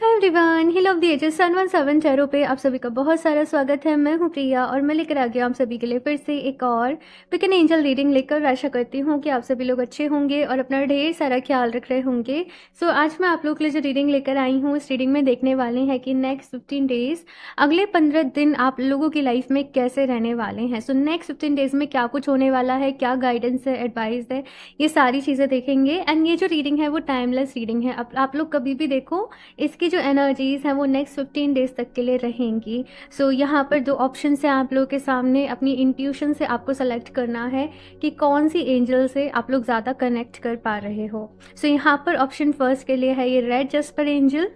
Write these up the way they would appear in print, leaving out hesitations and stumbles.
Hi everyone, hill of the ages sun 17 tarot पे आप सभी का बहुत सारा स्वागत है। मैं हूं प्रिया और मैं लेकर आ गया आप सभी के लिए फिर से एक और पिक एन एंजल रीडिंग लेकर। आशा करती हूं कि आप सभी लोग अच्छे होंगे और अपना ढेर सारा ख्याल रख रहे होंगे। आज मैं आप लोग के लिए जो रीडिंग लेकर आई हूं, इस रीडिंग में देखने वाले हैं कि नेक्स्ट 15 डेज, अगले 15 दिन आप लोगों की लाइफ में कैसे रहने वाले हैं। नेक्स्ट 15 डेज में क्या कुछ होने वाला है, क्या गाइडेंस है, एडवाइस है, ये सारी चीज़ें देखेंगे। एंड ये जो रीडिंग है वो टाइमलेस रीडिंग है। आप लोग कभी भी देखो, इसकी जो एनर्जीज़ हैं वो नेक्स्ट 15 डेज़ तक के लिए रहेंगी। यहाँ पर दो ऑप्शन है आप लोगों के सामने। अपनी इंट्यूशन से आपको सेलेक्ट करना है कि कौन सी एंजल से आप लोग ज़्यादा कनेक्ट कर पा रहे हो। यहाँ पर ऑप्शन फर्स्ट के लिए है ये red jasper angel,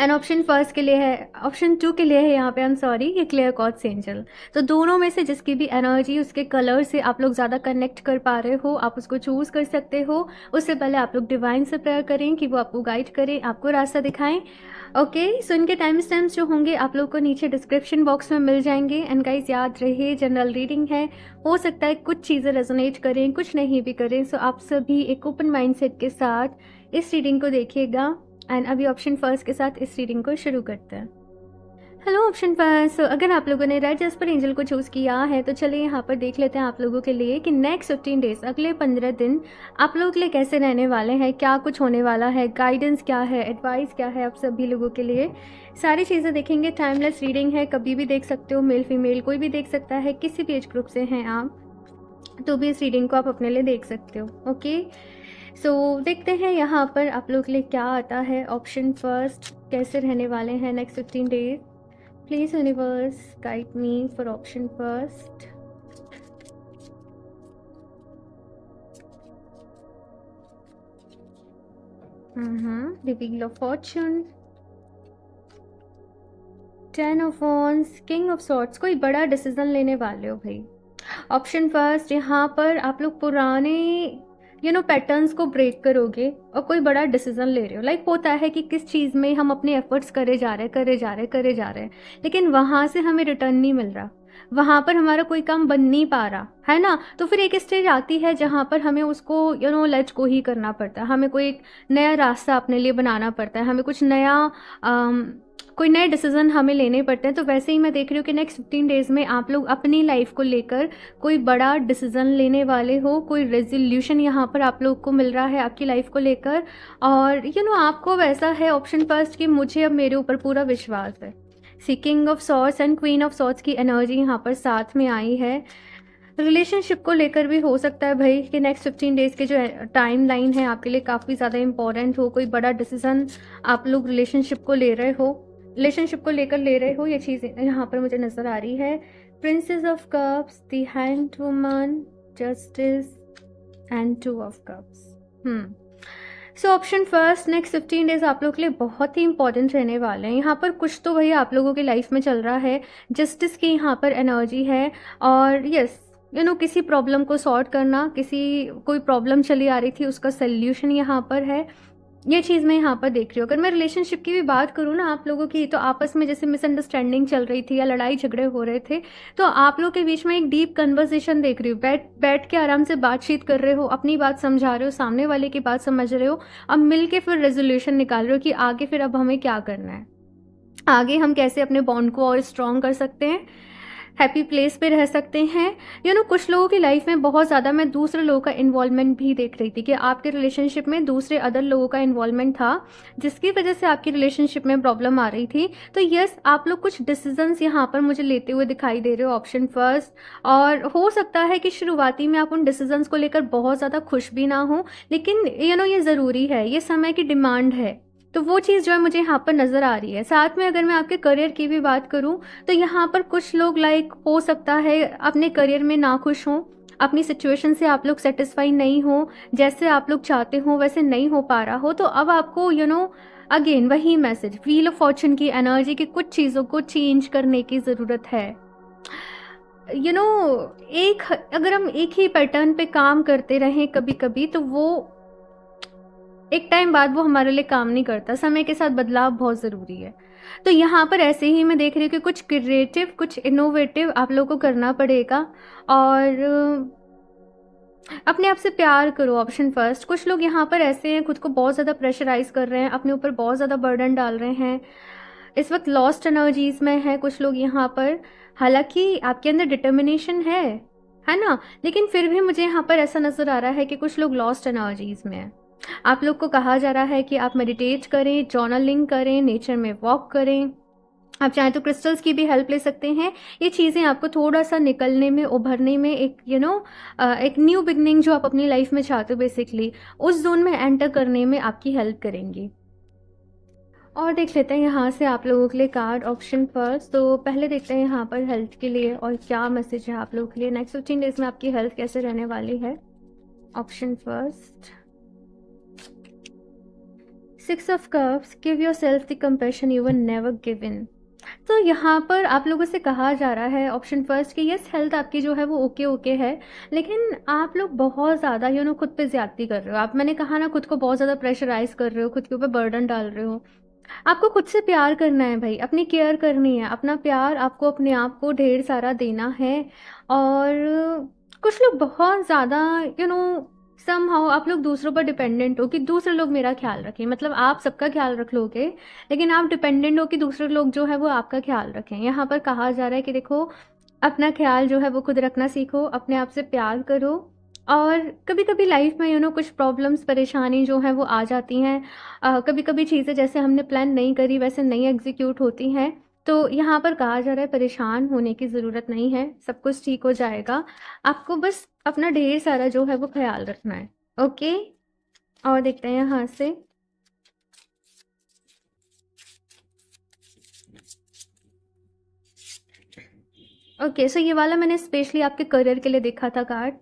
and option two के लिए है यहाँ पे, आई एम सॉरी, ये क्लियर क्वार्ट्ज एंजल। तो दोनों में से जिसकी भी एनर्जी, उसके कलर से आप लोग ज़्यादा कनेक्ट कर पा रहे हो, आप उसको चूज़ कर सकते हो। उससे पहले आप लोग डिवाइन से प्रेयर करें कि वो आपको गाइड करें, आपको रास्ता दिखाएं। सो इनके टाइम स्टैम्प्स जो होंगे आप लोग को नीचे डिस्क्रिप्शन बॉक्स में मिल जाएंगे। एंड गाइस, याद रहे जनरल रीडिंग है, हो सकता है कुछ चीज़ें रेजोनेट करें, कुछ नहीं भी करें। आप सभी एक ओपन माइंडसेट के साथ इस रीडिंग को देखिएगा। एंड अभी ऑप्शन फर्स्ट के साथ इस रीडिंग को शुरू करते हैं। हेलो ऑप्शन फर्स्ट, अगर आप लोगों ने रेड जस्पर एंजल को चूज़ किया है तो चलिए यहाँ पर देख लेते हैं आप लोगों के लिए कि नेक्स्ट 15 डेज, अगले 15 दिन आप लोगों के लिए कैसे रहने वाले हैं, क्या कुछ होने वाला है, गाइडेंस क्या है, एडवाइस क्या है आप सभी लोगों के लिए। सारी चीज़ें देखेंगे। टाइमलेस रीडिंग है, कभी भी देख सकते हो, मेल फीमेल कोई भी देख सकता है, किसी भी एज ग्रुप से हैं आप तो भी इस रीडिंग को आप अपने लिए देख सकते हो। देखते हैं यहाँ पर आप लोग के लिए क्या आता है। ऑप्शन फर्स्ट, कैसे रहने वाले हैं next 15 days. Please universe guide me for option first. The wheel of Fortune, 10 of wands, king of swords. कोई बड़ा डिसीजन लेने वाले हो भाई। ऑप्शन फर्स्ट, यहाँ पर आप लोग पुराने पैटर्न्स को ब्रेक करोगे और कोई बड़ा डिसीजन ले रहे हो। लाइक होता है कि किस चीज़ में हम अपने एफर्ट्स करे जा रहे हैं, लेकिन वहाँ से हमें रिटर्न नहीं मिल रहा, वहाँ पर हमारा कोई काम बन नहीं पा रहा है ना। तो फिर एक स्टेज आती है जहाँ पर हमें उसको लेट गो ही करना पड़ता है, हमें कोई एक नया रास्ता अपने लिए बनाना पड़ता है, हमें कुछ नया कोई नए डिसीजन हमें लेने पड़ते हैं। तो वैसे ही मैं देख रही हूँ कि नेक्स्ट 15 डेज़ में आप लोग अपनी लाइफ को लेकर कोई बड़ा डिसीजन लेने वाले हो, कोई रेजोल्यूशन यहाँ पर आप लोग को मिल रहा है आपकी लाइफ को लेकर। और आपको वैसा है ऑप्शन फर्स्ट कि मुझे अब मेरे ऊपर पूरा विश्वास है। King of swords and queen of swords की एनर्जी यहाँ पर साथ में आई है। रिलेशनशिप को लेकर भी हो सकता है भाई कि नेक्स्ट 15 डेज़ के जो टाइम लाइन है आपके लिए काफ़ी ज़्यादा इंपॉर्टेंट हो। कोई बड़ा डिसीजन आप लोग रिलेशनशिप को लेकर ले रहे हो, ये चीज़ यहाँ पर मुझे नज़र आ रही है। Princess of cups, the hand woman, justice and 2 of cups. Option first, next 15 days आप लोग के लिए बहुत ही इंपॉर्टेंट रहने वाले हैं। यहाँ पर कुछ तो भाई आप लोगों की लाइफ में चल रहा है, जस्टिस की यहाँ पर एनर्जी है। और यस, किसी प्रॉब्लम को सॉर्ट करना, कोई प्रॉब्लम चली आ रही थी, उसका सल्यूशन यहाँ पर है। ये चीज़ मैं यहाँ पर देख रही हूँ। अगर मैं रिलेशनशिप की भी बात करूँ ना आप लोगों की, तो आपस में जैसे मिसअंडरस्टैंडिंग चल रही थी या लड़ाई झगड़े हो रहे थे, तो आप लोग के बीच में एक डीप कन्वर्सेशन देख रही हूँ। बैठ के आराम से बातचीत कर रहे हो, अपनी बात समझा रहे हो, सामने वाले की बात समझ रहे हो, अब मिल के फिर रेजोल्यूशन निकाल रहे हो कि आगे फिर अब हमें क्या करना है, आगे हम कैसे अपने बॉन्ड को और स्ट्रॉन्ग कर सकते हैं, हैप्पी प्लेस पे रह सकते हैं। कुछ लोगों की लाइफ में बहुत ज़्यादा मैं दूसरे लोगों का इन्वॉल्वमेंट भी देख रही थी कि आपके रिलेशनशिप में दूसरे अदर लोगों का इन्वॉल्वमेंट था, जिसकी वजह से आपकी रिलेशनशिप में प्रॉब्लम आ रही थी। तो यस, आप लोग कुछ डिसीजंस यहाँ पर मुझे लेते हुए दिखाई दे रहे हो, ऑप्शन फर्स्ट। और हो सकता है कि शुरुआती में आप उन डिसीजंस को लेकर बहुत ज़्यादा खुश भी ना हो, लेकिन ये ज़रूरी है, ये समय की डिमांड है। तो वो चीज़ जो है मुझे यहाँ पर नज़र आ रही है। साथ में अगर मैं आपके करियर की भी बात करूँ, तो यहाँ पर कुछ लोग हो सकता है अपने करियर में ना खुश हों, अपनी सिचुएशन से आप लोग सेटिस्फाई नहीं हो, जैसे आप लोग चाहते हो वैसे नहीं हो पा रहा हो। तो अब आपको अगेन वही मैसेज, व्हील ऑफ फॉर्च्यून की एनर्जी की कुछ चीज़ों को चेंज करने की ज़रूरत है। अगर हम एक ही पैटर्न पे काम करते रहें कभी कभी, तो वो एक टाइम बाद वो हमारे लिए काम नहीं करता। समय के साथ बदलाव बहुत ज़रूरी है। तो यहाँ पर ऐसे ही मैं देख रही हूँ कि कुछ क्रिएटिव, कुछ इनोवेटिव आप लोगों को करना पड़ेगा। और अपने आप से प्यार करो, ऑप्शन फर्स्ट। कुछ लोग यहाँ पर ऐसे हैं, खुद को बहुत ज़्यादा प्रेशराइज़ कर रहे हैं, अपने ऊपर बहुत ज़्यादा बर्डन डाल रहे हैं, इस वक़्त लॉस्ट एनर्जीज़ में हैं कुछ लोग यहाँ पर। हालाँकि आपके अंदर डिटर्मिनेशन है ना? लेकिन फिर भी मुझे यहाँ पर ऐसा नज़र आ रहा है कि कुछ लोग लॉस्ट एनर्जीज़ में हैं। आप लोग को कहा जा रहा है कि आप मेडिटेट करें, जर्नलिंग करें, नेचर में वॉक करें। आप चाहें तो क्रिस्टल्स की भी हेल्प ले सकते हैं। ये चीज़ें आपको थोड़ा-सा निकलने में, उभरने में, एक एक न्यू बिगिनिंग जो आप अपनी लाइफ में चाहते हो बेसिकली, उस ज़ोन में एंटर करने में आपकी हेल्प करेंगी। और देख लेते हैं यहाँ से आप लोगों के लिए कार्ड, ऑप्शन फर्स्ट। तो पहले देखते हैं यहाँ पर हेल्थ के लिए और क्या मैसेज है आप लोगों के लिए। नेक्स्ट 15 डेज़ में आपकी हेल्थ कैसे रहने वाली है। Option first, 6 of cups, give yourself the compassion you were never given. तो यहाँ पर आप लोगों से कहा जा रहा है ऑप्शन फर्स्ट कि यस, हेल्थ आपकी जो है वो ओके ओके है, लेकिन आप लोग बहुत ज़्यादा खुद पे ज़्यादती कर रहे हो। आप, मैंने कहा ना, खुद को बहुत ज़्यादा प्रेशराइज़ कर रहे हो, खुद के ऊपर बर्डन डाल रहे हो। आपको खुद से प्यार करना है भाई, अपनी केयर करनी है। अपना प्यार आपको अपने आप को ढेर सारा देना है। और कुछ लोग बहुत ज़्यादा समहाउ आप लोग दूसरों पर डिपेंडेंट हो कि दूसरे लोग मेरा ख्याल रखें। मतलब आप सबका ख्याल रख लोगे, लेकिन आप डिपेंडेंट हो कि दूसरे लोग जो है वो आपका ख्याल रखें। यहाँ पर कहा जा रहा है कि देखो, अपना ख्याल जो है वो खुद रखना सीखो, अपने आप से प्यार करो। और कभी कभी लाइफ में कुछ प्रॉब्लम्स, परेशानी जो है वो आ जाती हैं। कभी कभी चीज़ें जैसे हमने प्लान नहीं करी वैसे नहीं एग्जीक्यूट होती हैं। तो यहाँ पर कहा जा रहा है परेशान होने की ज़रूरत नहीं है, सब कुछ ठीक हो जाएगा। आपको बस अपना ढेर सारा जो है वो ख्याल रखना है। ओके, और देखते हैं यहाँ से। ओके, सो ये वाला मैंने स्पेशली आपके करियर के लिए देखा था कार्ड।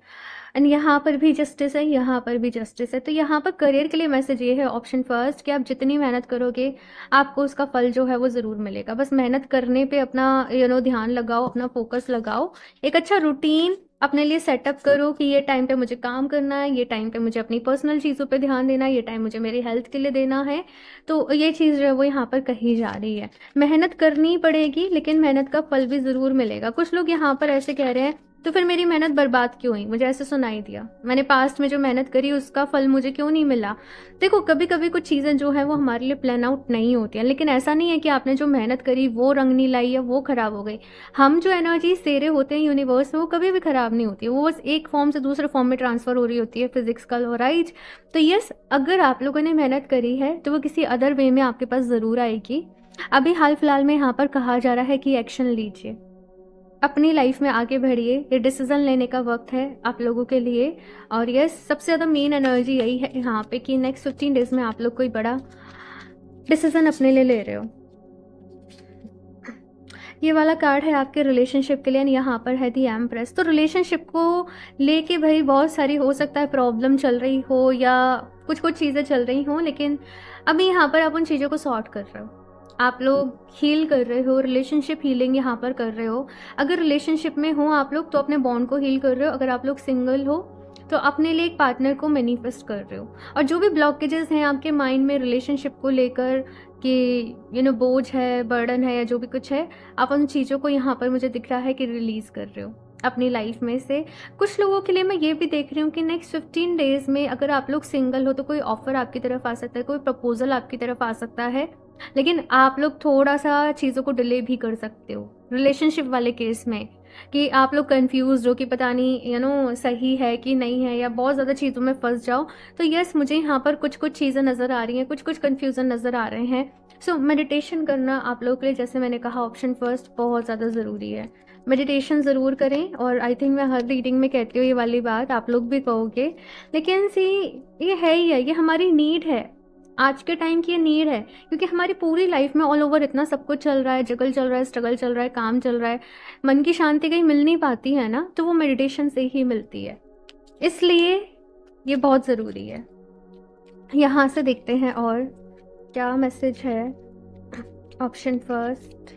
एंड यहाँ पर भी जस्टिस है, यहाँ पर भी जस्टिस है। तो यहाँ पर करियर के लिए मैसेज ये है ऑप्शन फर्स्ट कि आप जितनी मेहनत करोगे आपको उसका फल जो है वो ज़रूर मिलेगा। बस मेहनत करने पे अपना ध्यान लगाओ, अपना फोकस लगाओ। एक अच्छा रूटीन अपने लिए सेटअप करो कि ये टाइम पे मुझे काम करना है, ये टाइम पे मुझे अपनी पर्सनल चीज़ों पे ध्यान देना है, ये टाइम मुझे मेरी हेल्थ के लिए देना है। तो ये चीज़ जो है वो यहाँ पर कही जा रही है। मेहनत करनी पड़ेगी, लेकिन मेहनत का फल भी ज़रूर मिलेगा। कुछ लोग यहाँ पर ऐसे कह रहे हैं तो फिर मेरी मेहनत बर्बाद क्यों हुई, मुझे ऐसे सुनाई दिया, मैंने पास्ट में जो मेहनत करी उसका फल मुझे क्यों नहीं मिला। देखो, कभी कभी कुछ चीज़ें जो है वो हमारे लिए प्लान आउट नहीं होती हैं, लेकिन ऐसा नहीं है कि आपने जो मेहनत करी वो रंग नहीं लाई या वो ख़राब हो गई। हम जो एनर्जीज दे रहे होते हैं यूनिवर्स में वो कभी भी ख़राब नहीं होती है, वो बस एक फॉर्म से दूसरे फॉर्म में ट्रांसफ़र हो रही होती है, फिजिक्स का लॉ, राइट। तो यस, अगर आप लोगों ने मेहनत करी है तो वो किसी अदर वे में आपके पास ज़रूर आएगी। अभी हाल फिलहाल में यहाँ पर कहा जा रहा है कि एक्शन लीजिए, अपनी लाइफ में आगे बढ़िए। ये डिसीज़न लेने का वक्त है आप लोगों के लिए। और यस, सबसे ज़्यादा मेन एनर्जी यही है यहाँ पे कि नेक्स्ट 15 डेज़ में आप लोग कोई बड़ा डिसीज़न अपने लिए ले रहे हो। ये वाला कार्ड है आपके रिलेशनशिप के लिए, यहाँ पर है दी एम्प्रेस। तो रिलेशनशिप को लेके भाई बहुत सारी, हो सकता है प्रॉब्लम चल रही हो या कुछ कुछ चीज़ें चल रही हों, लेकिन अभी यहाँ पर आप उन चीज़ों को सॉर्ट कर रहे हो। आप लोग हील कर रहे हो, रिलेशनशिप हीलिंग यहाँ पर कर रहे हो। अगर रिलेशनशिप में हो आप लोग तो अपने बॉन्ड को हील कर रहे हो। अगर आप लोग सिंगल हो तो अपने लिए एक पार्टनर को मैनिफेस्ट कर रहे हो। और जो भी ब्लॉकेजेस हैं आपके माइंड में रिलेशनशिप को लेकर कि बोझ है, बर्डन है या जो भी कुछ है, आप उन चीज़ों को यहाँ पर मुझे दिख रहा है कि रिलीज़ कर रहे हो अपनी लाइफ में से। कुछ लोगों के लिए मैं ये भी देख रही हूँ कि नेक्स्ट 15 डेज़ में अगर आप लोग सिंगल हो तो कोई ऑफ़र आपकी तरफ आ सकता है, कोई प्रपोजल आपकी तरफ आ सकता है, लेकिन आप लोग थोड़ा सा चीज़ों को डिले भी कर सकते हो रिलेशनशिप वाले केस में, कि आप लोग कंफ्यूज हो कि पता नहीं सही है कि नहीं है, या बहुत ज़्यादा चीज़ों में फंस जाओ। तो यस, मुझे यहाँ पर कुछ कुछ चीज़ें नज़र आ रही हैं, कुछ कुछ कन्फ्यूज़न नज़र आ रहे हैं। सो मेडिटेशन करना आप लोगों के लिए, जैसे मैंने कहा, ऑप्शन फर्स्ट बहुत ज़्यादा ज़रूरी है। मेडिटेशन ज़रूर करें। और आई थिंक मैं हर रीडिंग में कहती हूँ ये वाली बात, आप लोग भी कहोगे, लेकिन सी ये है ही है, ये हमारी नीड है, आज के टाइम की ये नीड है। क्योंकि हमारी पूरी लाइफ में ऑल ओवर इतना सब कुछ चल रहा है, जगल चल रहा है, स्ट्रगल चल रहा है, काम चल रहा है, मन की शांति कहीं मिल नहीं पाती है ना, तो वो मेडिटेशन से ही मिलती है। इसलिए ये बहुत ज़रूरी है। यहाँ से देखते हैं और क्या मैसेज है। Option first,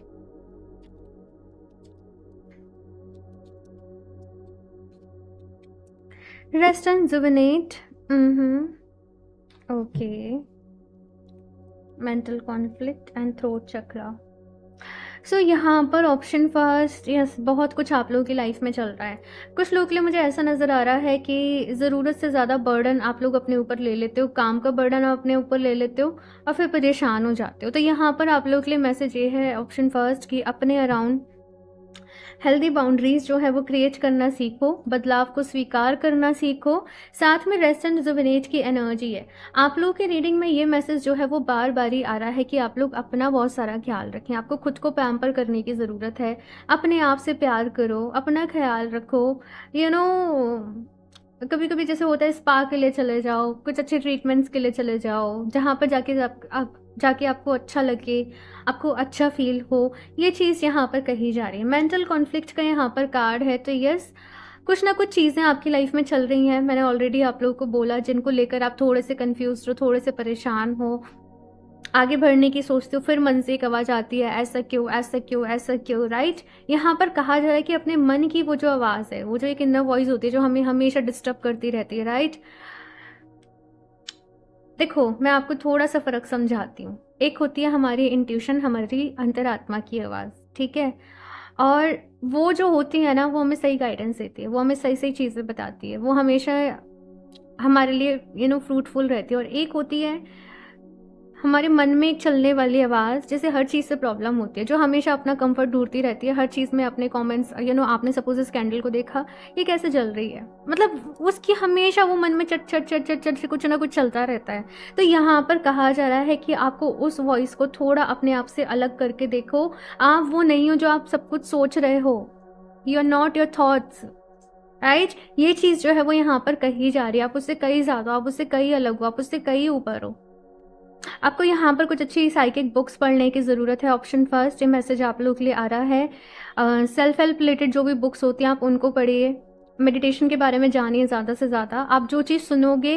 rest and rejuvenate. Okay, mental conflict and throat chakra. So यहाँ पर ऑप्शन फर्स्ट, यस, बहुत कुछ आप लोगों की लाइफ में चल रहा है। कुछ लोगों के लिए मुझे ऐसा नज़र आ रहा है कि ज़रूरत से ज़्यादा बर्डन आप लोग अपने ऊपर ले लेते हो, काम का बर्डन आप अपने ऊपर ले लेते हो और फिर परेशान हो जाते हो। तो यहाँ पर आप लोगों के लिए मैसेज ये है ऑप्शन फर्स्ट कि अपने अराउंड हेल्दी बाउंड्रीज जो है वो क्रिएट करना सीखो, बदलाव को स्वीकार करना सीखो, साथ में रेस्ट एंड रिजुविनेट की एनर्जी है। आप लोगों की रीडिंग में ये मैसेज जो है वो बार बार ही आ रहा है कि आप लोग अपना बहुत सारा ख्याल रखें, आपको खुद को पैम्पर करने की ज़रूरत है, अपने आप से प्यार करो, अपना ख्याल रखो। यू नो, कभी कभी जैसे होता है स्पा के लिए चले जाओ, कुछ अच्छे ट्रीटमेंट्स के लिए चले जाओ, जहाँ पर आप जाके आपको अच्छा लगे, आपको अच्छा फील हो। ये चीज़ यहाँ पर कही जा रही है। मेंटल कॉन्फ्लिक्ट का यहाँ पर कार्ड है, तो यस, कुछ ना कुछ चीज़ें आपकी लाइफ में चल रही हैं। मैंने ऑलरेडी आप लोगों को बोला, जिनको लेकर आप थोड़े से कंफ्यूज हो, थोड़े से परेशान हो, आगे बढ़ने की सोचते हो, फिर मन से एक आवाज़ आती है ऐसा क्यों, ऐसा क्यों, ऐसा क्यों, राइट। यहाँ पर कहा जा रहा है कि अपने मन की वो जो आवाज़ है, वो जो एक इनर वॉइस होती है जो हमें हमेशा डिस्टर्ब करती रहती है, राइट। देखो, मैं आपको थोड़ा सा फ़र्क समझाती हूँ। एक होती है हमारी इंट्यूशन, हमारी अंतरात्मा की आवाज़, ठीक है? और वो जो होती है ना, वो हमें सही गाइडेंस देती है, वो हमें सही-सही चीज़ें बताती है, वो हमेशा हमारे लिए फ्रूटफुल रहती है। और एक होती है हमारे मन में एक चलने वाली आवाज़, जैसे हर चीज़ से प्रॉब्लम होती है, जो हमेशा अपना कंफर्ट ढूंढती रहती है, हर चीज़ में अपने कमेंट्स, आपने सपोज इस कैंडल को देखा, ये कैसे जल रही है, मतलब उसकी हमेशा वो मन में चट चट चट चट चट से कुछ ना कुछ चलता रहता है। तो यहाँ पर कहा जा रहा है कि आपको उस वॉइस को थोड़ा अपने आप से अलग करके देखो। आप वो नहीं हो जो आप सब कुछ सोच रहे हो, you are not your thoughts, right. ये चीज़ जो है वो यहाँ पर कही जा रही है। आप उससे कहीं ज़्यादा, आप उससे कहीं अलग हो, आप उससे कहीं ऊपर हो। आपको यहाँ पर कुछ अच्छी साइकिक बुक्स पढ़ने की ज़रूरत है। ऑप्शन फर्स्ट, ये मैसेज आप लोग के लिए आ रहा है। सेल्फ हेल्प रिलेटेड जो भी बुक्स होती हैं आप उनको पढ़िए, मेडिटेशन के बारे में जानिए ज़्यादा से ज़्यादा। आप जो चीज़ सुनोगे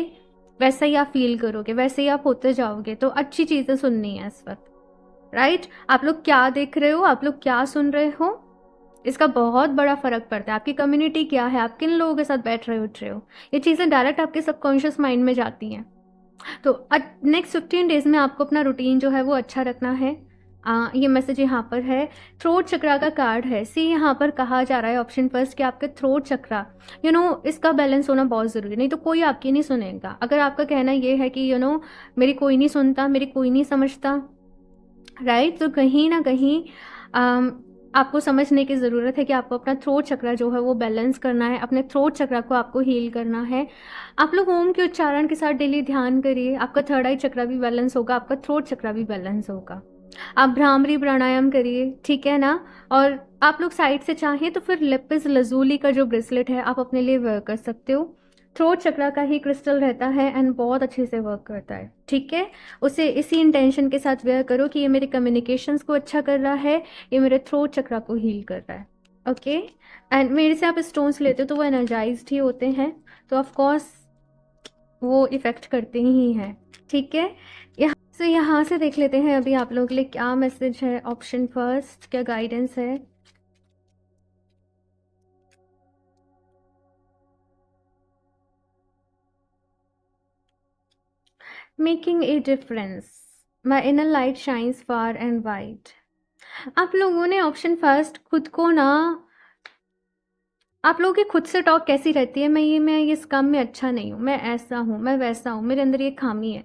वैसा ही आप फील करोगे, वैसे ही आप होते जाओगे। तो अच्छी चीज़ें सुननी है इस वक्त, राइट। आप लोग क्या देख रहे हो, आप लोग क्या सुन रहे हो, इसका बहुत बड़ा फ़र्क पड़ता है। आपकी कम्युनिटी क्या है, आप किन लोगों के साथ बैठ रहे उठ रहे हो, ये चीज़ें डायरेक्ट आपके सबकॉन्शियस माइंड में जाती हैं। तो नेक्स्ट 15 डेज में आपको अपना रूटीन जो है वो अच्छा रखना है। ये मैसेज यहाँ पर है। थ्रोट चक्रा का कार्ड है। सी, यहाँ पर कहा जा रहा है ऑप्शन फर्स्ट कि आपके थ्रोट चक्रा इसका बैलेंस होना बहुत ज़रूरी है, नहीं तो कोई आपकी नहीं सुनेगा। अगर आपका कहना ये है कि मेरी कोई नहीं सुनता, मेरी कोई नहीं समझता, राइट, तो कहीं ना कहीं आपको समझने की ज़रूरत है कि आपको अपना थ्रोट चक्रा जो है वो बैलेंस करना है, अपने थ्रोट चक्रा को आपको हील करना है। आप लोग ओम के उच्चारण के साथ डेली ध्यान करिए, आपका थर्ड आई चक्रा भी बैलेंस होगा, आपका थ्रोट चक्रा भी बैलेंस होगा। आप भ्रामरी प्राणायाम करिए, ठीक है ना। और आप लोग साइड से चाहें तो फिर लेपिस लजूली का जो ब्रेसलेट है आप अपने लिए वेयर कर सकते हो। थ्रोट चक्रा का ही क्रिस्टल रहता है एंड बहुत अच्छे से वर्क करता है, ठीक है। उसे इसी इंटेंशन के साथ वेयर करो कि ये मेरे कम्युनिकेशंस को अच्छा कर रहा है, ये मेरे थ्रोट चक्रा को हील कर रहा है, ओके। एंड मेरे से आप स्टोन्स लेते हो तो वो एनर्जाइज्ड ही होते हैं, तो ऑफ कोर्स वो इफ़ेक्ट करते ही हैं, ठीक है। यहाँ से देख लेते हैं अभी आप लोगों के लिए क्या मैसेज है। ऑप्शन फर्स्ट, क्या गाइडेंस है। Making a difference, my inner light shines far and wide. आप लोगों ने ऑप्शन फर्स्ट खुद को ना, आप लोगों की खुद से टॉक कैसी रहती है, मैं इस काम में अच्छा नहीं हूँ, मैं ऐसा हूँ, मैं वैसा हूँ, मेरे अंदर ये खामी है।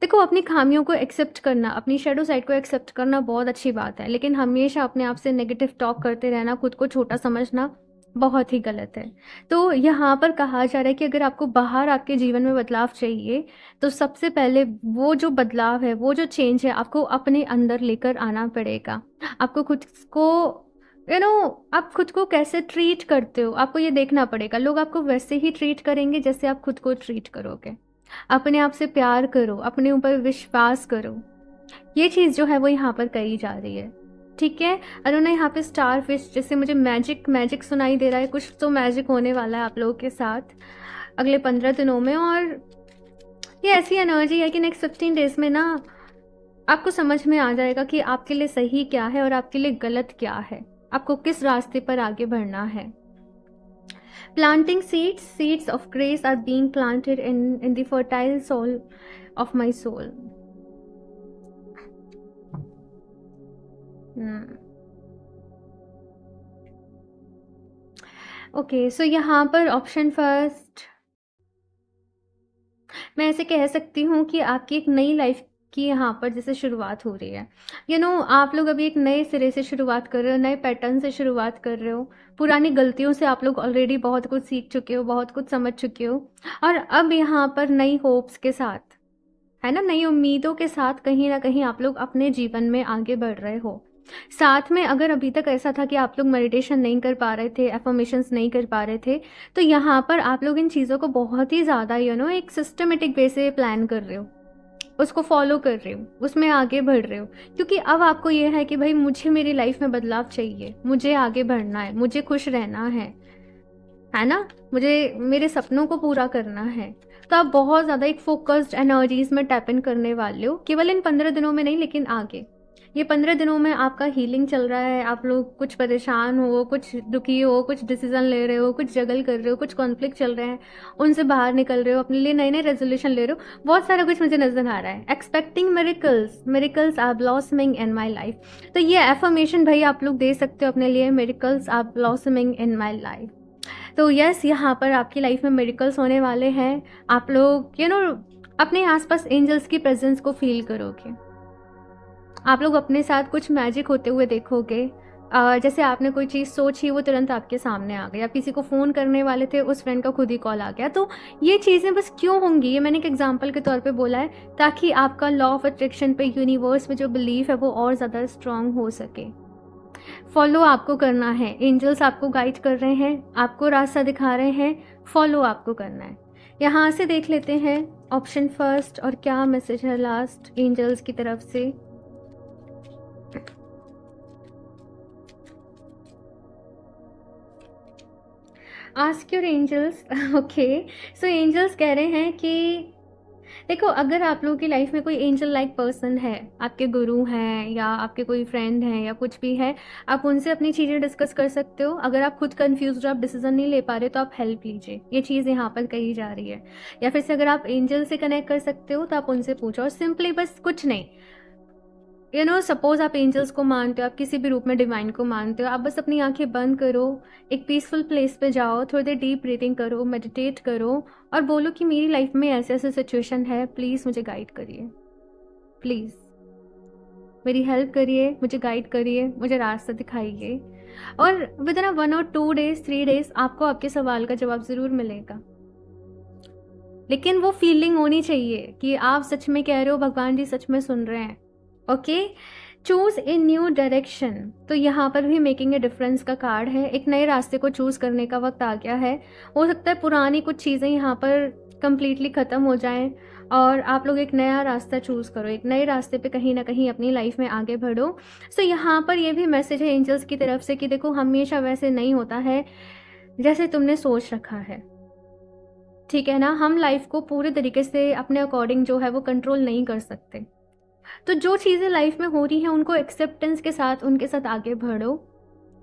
देखो, अपनी खामियों को एक्सेप्ट करना, अपनी शैडो साइड को एक्सेप्ट करना बहुत अच्छी बात है, लेकिन हमेशा अपने आप से नेगेटिव टॉक करते रहना, खुद को छोटा समझना बहुत ही गलत है। तो यहाँ पर कहा जा रहा है कि अगर आपको बाहर आपके जीवन में बदलाव चाहिए तो सबसे पहले वो जो बदलाव है, वो जो चेंज है, आपको अपने अंदर लेकर आना पड़ेगा। आपको खुद को आप खुद को कैसे ट्रीट करते हो आपको ये देखना पड़ेगा। लोग आपको वैसे ही ट्रीट करेंगे जैसे आप खुद को ट्रीट करोगे। अपने आप से प्यार करो, अपने ऊपर विश्वास करो, ये चीज़ जो है वो यहाँ पर कही जा रही है, ठीक है। और उन्हें यहाँ पे स्टार फिश, जैसे मुझे मैजिक सुनाई दे रहा है, कुछ तो मैजिक होने वाला है आप लोगों के साथ अगले 15 दिनों में। और ये ऐसी एनर्जी है कि नेक्स्ट 15 डेज में ना आपको समझ में आ जाएगा कि आपके लिए सही क्या है और आपके लिए गलत क्या है, आपको किस रास्ते पर आगे बढ़ना है। Planting seeds of grace are being planted in the fertile soul of my soul. Okay, so यहाँ पर ऑप्शन फर्स्ट मैं ऐसे कह सकती हूँ कि आपकी एक नई लाइफ की यहाँ पर जैसे शुरुआत हो रही है। आप लोग अभी एक नए सिरे से शुरुआत कर रहे हो, नए पैटर्न से शुरुआत कर रहे हो। पुरानी गलतियों से आप लोग ऑलरेडी बहुत कुछ सीख चुके हो, बहुत कुछ समझ चुके हो, और अब यहाँ पर नई होप्स के साथ, है ना, नई उम्मीदों के साथ कहीं न कहीं आप लोग अपने जीवन में आगे बढ़ रहे हो। साथ में अगर अभी तक ऐसा था कि आप लोग मेडिटेशन नहीं कर पा रहे थे, अफ़र्मेशंस नहीं कर पा रहे थे, तो यहाँ पर आप लोग इन चीज़ों को बहुत ही ज़्यादा एक सिस्टमैटिक वे से प्लान कर रहे हो, उसको फॉलो कर रहे हो, उसमें आगे बढ़ रहे हो। क्योंकि अब आपको ये है कि भाई मुझे मेरी लाइफ में बदलाव चाहिए, मुझे आगे बढ़ना है, मुझे खुश रहना है ना? मुझे मेरे सपनों को पूरा करना है। तो आप बहुत ज़्यादा एक फ़ोकस्ड एनर्जीज़ में टैप इन करने वाले हो, केवल इन 15 दिनों में नहीं, लेकिन आगे। ये 15 दिनों में आपका हीलिंग चल रहा है, आप लोग कुछ परेशान हो, कुछ दुखी हो, कुछ डिसीज़न ले रहे हो, कुछ जगल कर रहे हो, कुछ कॉन्फ्लिक्ट चल रहे हैं, उनसे बाहर निकल रहे हो, अपने लिए नए-नए रेज़ोल्यूशन ले रहे हो, बहुत सारा कुछ मुझे नज़र आ रहा है। Expecting miracles, miracles are blossoming in my life. तो ये अफ़र्मेशन भाई आप लोग दे सकते हो अपने लिए, miracles are blossoming in my life. तो यस, यहाँ पर आपकी लाइफ में मिरेकल्स होने वाले हैं। आप लोग अपने आसपास एंजल्स की प्रेजेंस को फील करोगे। आप लोग अपने साथ कुछ मैजिक होते हुए देखोगे। जैसे आपने कोई चीज़ सोची, वो तुरंत आपके सामने आ गई। आप किसी को फ़ोन करने वाले थे, उस फ्रेंड का खुद ही कॉल आ गया। तो ये चीज़ें बस क्यों होंगी, ये मैंने एक एग्जांपल के तौर पे बोला है, ताकि आपका लॉ ऑफ अट्रैक्शन पे, यूनिवर्स में जो बिलीफ है वो और ज़्यादा स्ट्रांग हो सके। फॉलो आपको करना है, एंजल्स आपको गाइड कर रहे हैं, आपको रास्ता दिखा रहे हैं, फॉलो आपको करना है। यहाँ से देख लेते हैं ऑप्शन फर्स्ट और क्या मैसेज है लास्ट एंजल्स की तरफ से। Ask your angels. Okay, so angels कह रहे हैं कि देखो, अगर आप लोगों की लाइफ में कोई एंजल लाइक पर्सन है, आपके गुरु हैं या आपके कोई फ्रेंड हैं या कुछ भी है, आप उनसे अपनी चीज़ें डिस्कस कर सकते हो। अगर आप खुद कंफ्यूज हो, आप डिसीजन नहीं ले पा रहे, तो आप हेल्प लीजिए, ये चीज़ यहाँ पर कही जा रही है। या फिर से अगर आप एंजल से कनेक्ट कर सकते हो तो आप उनसे पूछो, और सिंपली बस कुछ नहीं, सपोज आप एंजल्स को मानते हो, आप किसी भी रूप में डिवाइन को मानते हो, आप बस अपनी आंखें बंद करो, एक पीसफुल प्लेस पे जाओ, थोड़ी देर डीप ब्रीथिंग करो, मेडिटेट करो, और बोलो कि मेरी लाइफ में ऐसे ऐसे सिचुएशन है, प्लीज़ मुझे गाइड करिए, प्लीज़ मेरी हेल्प करिए, मुझे गाइड करिए, मुझे रास्ता दिखाइए। और विद इन 1 और 2 डेज 3 डेज आपको आपके सवाल का जवाब ज़रूर मिलेगा। लेकिन वो फीलिंग होनी चाहिए कि आप सच में कह रहे हो, भगवान जी सच में सुन रहे हैं। Okay, choose a new direction. तो यहाँ पर भी मेकिंग ए डिफरेंस का कार्ड है। एक नए रास्ते को चूज़ करने का वक्त आ गया है। हो सकता है पुरानी कुछ चीज़ें यहाँ पर कंप्लीटली ख़त्म हो जाएं और आप लोग एक नया रास्ता चूज़ करो, एक नए रास्ते पे कहीं ना कहीं अपनी लाइफ में आगे बढ़ो। सो यहाँ पर ये भी मैसेज है एंजल्स की तरफ से कि देखो, हमेशा वैसे नहीं होता है जैसे तुमने सोच रखा है, ठीक है ना। हम लाइफ को पूरे तरीके से अपने अकॉर्डिंग जो है वो कंट्रोल नहीं कर सकते। तो जो चीज़ें लाइफ में हो रही हैं उनको एक्सेप्टेंस के साथ, उनके साथ आगे बढ़ो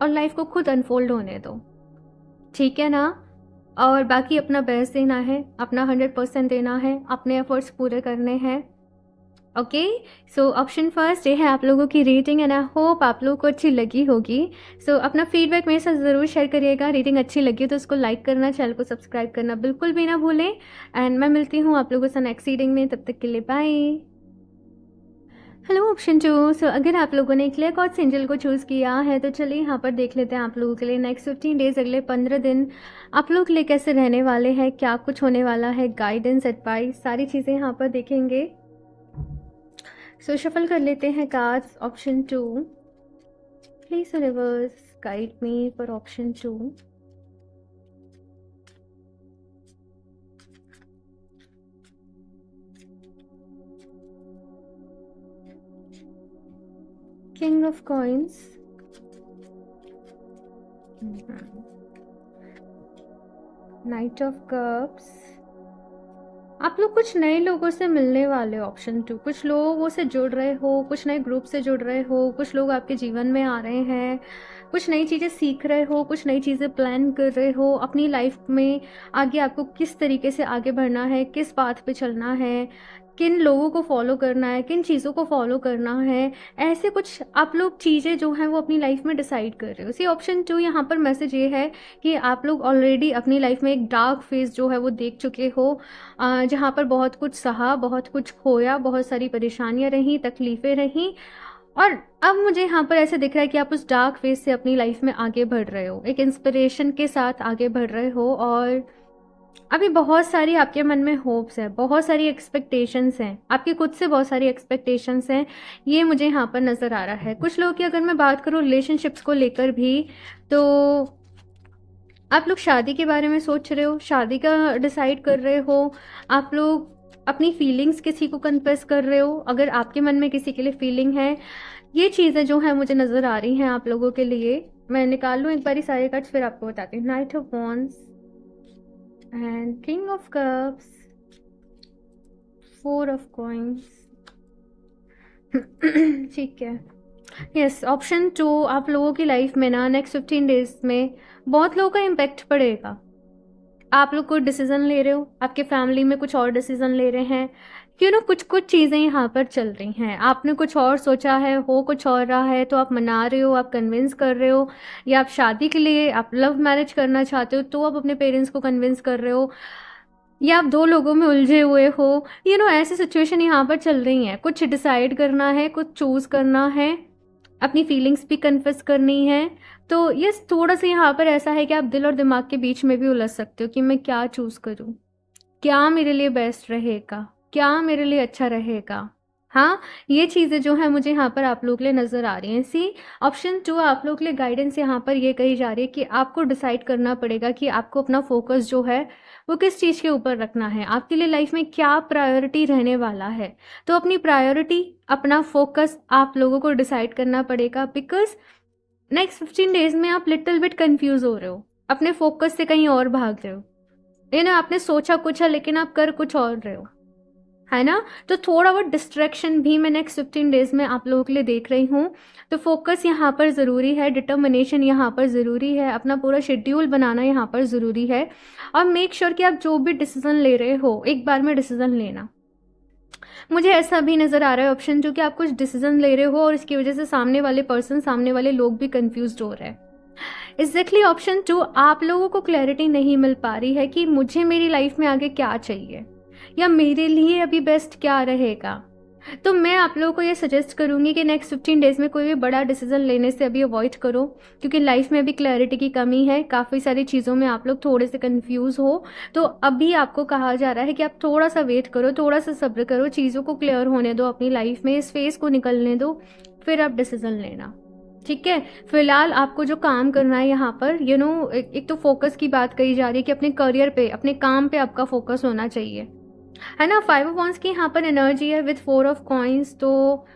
और लाइफ को खुद अनफोल्ड होने दो, ठीक है ना। और बाकी अपना बेस्ट देना है, अपना 100% देना है, अपने एफर्ट्स पूरे करने हैं। ओके, सो ऑप्शन फर्स्ट ये है आप लोगों की रेटिंग, एंड आई होप आप लोगों को अच्छी लगी होगी। सो अपना फीडबैक मेरे साथ ज़रूर शेयर करिएगा। रेटिंग अच्छी लगी तो उसको लाइक करना, चैनल को सब्सक्राइब करना बिल्कुल भी ना भूलें। एंड मैं मिलती हूँ आप लोगों से नेक्स्ट रीडिंग में, तब तक के लिए बाय। Hello option 2। सो अगर आप लोगों ने क्लियर कॉर्ड्स एंजल को चूज़ किया है तो चलिए यहाँ पर देख लेते हैं आप लोगों के लिए नेक्स्ट 15 डेज, अगले 15 दिन आप लोग के लिए कैसे रहने वाले हैं, क्या कुछ होने वाला है, गाइडेंस, एडवाइस, सारी चीज़ें यहाँ पर देखेंगे। सो शफल कर लेते हैं cards. Option 2, please universe guide me for option 2। King of Coins, Knight of Cups। आप लोग कुछ नए लोगों से मिलने वाले हो। ऑप्शन 2, कुछ लोगों से जुड़ रहे हो, कुछ नए ग्रुप से जुड़ रहे हो, कुछ लोग आपके जीवन में आ रहे हैं, कुछ नई चीज़ें सीख रहे हो, कुछ नई चीज़ें प्लान कर रहे हो अपनी लाइफ में। आगे आपको किस तरीके से आगे बढ़ना है, किस पाथ पे चलना है, किन लोगों को फॉलो करना है, किन चीज़ों को फॉलो करना है, ऐसे कुछ आप लोग चीज़ें जो हैं वो अपनी लाइफ में डिसाइड कर रहे हो। सी ऑप्शन 2 यहाँ पर मैसेज ये है कि आप लोग ऑलरेडी अपनी लाइफ में एक डार्क फेज जो है वो देख चुके हो, जहाँ पर बहुत कुछ सहा, बहुत कुछ खोया, बहुत सारी परेशानियाँ रहीं, तकलीफ़ें रहीं, और अब मुझे यहाँ पर ऐसे दिख रहा है कि आप उस डार्क फेज से अपनी लाइफ में आगे बढ़ रहे हो, एक इंस्पिरेशन के साथ आगे बढ़ रहे हो, और अभी बहुत सारी आपके मन में होप्स है, बहुत सारी एक्सपेक्टेशंस हैं, आपकी खुद से बहुत सारी एक्सपेक्टेशंस हैं, ये मुझे यहाँ पर नज़र आ रहा है। कुछ लोग की अगर मैं बात करूँ रिलेशनशिप्स को लेकर भी, तो आप लोग शादी के बारे में सोच रहे हो, शादी का डिसाइड कर रहे हो, आप लोग अपनी फीलिंग्स किसी को कन्फेस कर रहे हो, अगर आपके मन में किसी के लिए फीलिंग है, ये चीज़ें जो हैं मुझे नज़र आ रही हैं आप लोगों के लिए। मैं निकाल लूँ एक बारी सारे कार्ड्स, फिर आपको बताती हूँ। Night of wands and King of Cups, Four of Coins। ठीक है, यस, ऑप्शन 2 आप लोगों की लाइफ में ना नेक्स्ट 15 डेज में बहुत लोगों का इम्पैक्ट पड़ेगा। आप लोग कोई डिसीजन ले रहे हो, आपके फैमिली में कुछ और डिसीजन ले रहे हैं, कुछ कुछ चीज़ें यहाँ पर चल रही हैं, आपने कुछ और सोचा है, हो कुछ और रहा है, तो आप मना रहे हो, आप कन्विंस कर रहे हो, या आप शादी के लिए आप लव मैरिज करना चाहते हो तो आप अपने पेरेंट्स को कन्विंस कर रहे हो, या आप दो लोगों में उलझे हुए हो, ऐसी सिचुएशन यहाँ पर चल रही हैं। कुछ डिसाइड करना है, कुछ चूज़ करना है, अपनी फीलिंग्स भी कन्फेस करनी है। तो यस, थोड़ा सा यहाँ पर ऐसा है कि आप दिल और दिमाग के बीच में भी उलझ सकते हो कि मैं क्या चूज़ करूँ, क्या मेरे लिए बेस्ट रहेगा, क्या मेरे लिए अच्छा रहेगा। हाँ, ये चीज़ें जो हैं मुझे यहाँ पर आप लोग के लिए नज़र आ रही हैं। सी ऑप्शन 2 आप लोग के लिए गाइडेंस यहाँ पर ये कही जा रही है कि आपको डिसाइड करना पड़ेगा कि आपको अपना फोकस जो है वो किस चीज़ के ऊपर रखना है, आपके लिए लाइफ में क्या प्रायोरिटी रहने वाला है। तो अपनी प्रायोरिटी, अपना फोकस आप लोगों को डिसाइड करना पड़ेगा, बिकॉज नेक्स्ट 15 डेज में आप लिटिल बिट कंफ्यूज हो रहे हो, अपने फोकस से कहीं और भाग रहे हो, आपने सोचा कुछ है लेकिन आप कर कुछ और रहे हो, है ना। तो थोड़ा बहुत डिस्ट्रैक्शन भी मैं नेक्स्ट 15 डेज में आप लोगों के लिए देख रही हूँ। तो फोकस यहाँ पर ज़रूरी है, डिटर्मिनेशन यहाँ पर ज़रूरी है, अपना पूरा शेड्यूल बनाना यहाँ पर ज़रूरी है, और मेक श्योर कि आप जो भी डिसीज़न ले रहे हो एक बार में डिसीज़न लेना। मुझे ऐसा भी नज़र आ रहा है ऑप्शन जो कि आप कुछ डिसीजन ले रहे हो और इसकी वजह से सामने वाले पर्सन, सामने वाले लोग भी कंफ्यूज्ड हो रहे हैं। एग्जैक्टली ऑप्शन 2 आप लोगों को क्लैरिटी नहीं मिल पा रही है कि मुझे मेरी लाइफ में आगे क्या चाहिए, या मेरे लिए अभी बेस्ट क्या रहेगा। तो मैं आप लोगों को ये सजेस्ट करूंगी कि नेक्स्ट 15 डेज में कोई भी बड़ा डिसीजन लेने से अभी अवॉइड करो, क्योंकि लाइफ में अभी क्लैरिटी की कमी है, काफ़ी सारी चीज़ों में आप लोग थोड़े से कंफ्यूज हो। तो अभी आपको कहा जा रहा है कि आप थोड़ा सा वेट करो, थोड़ा सा सब्र करो, चीज़ों को क्लियर होने दो अपनी लाइफ में, इस फेज को निकलने दो, फिर आप डिसीजन लेना, ठीक है। फिलहाल आपको जो काम करना है यहाँ पर एक तो फोकस की बात कही जा रही है कि अपने करियर पे, अपने काम पे आपका फोकस होना चाहिए, है ना। 5 ऑफ वॉन्ड्स की यहाँ पर एनर्जी है विथ 4 ऑफ कॉइन्स। तो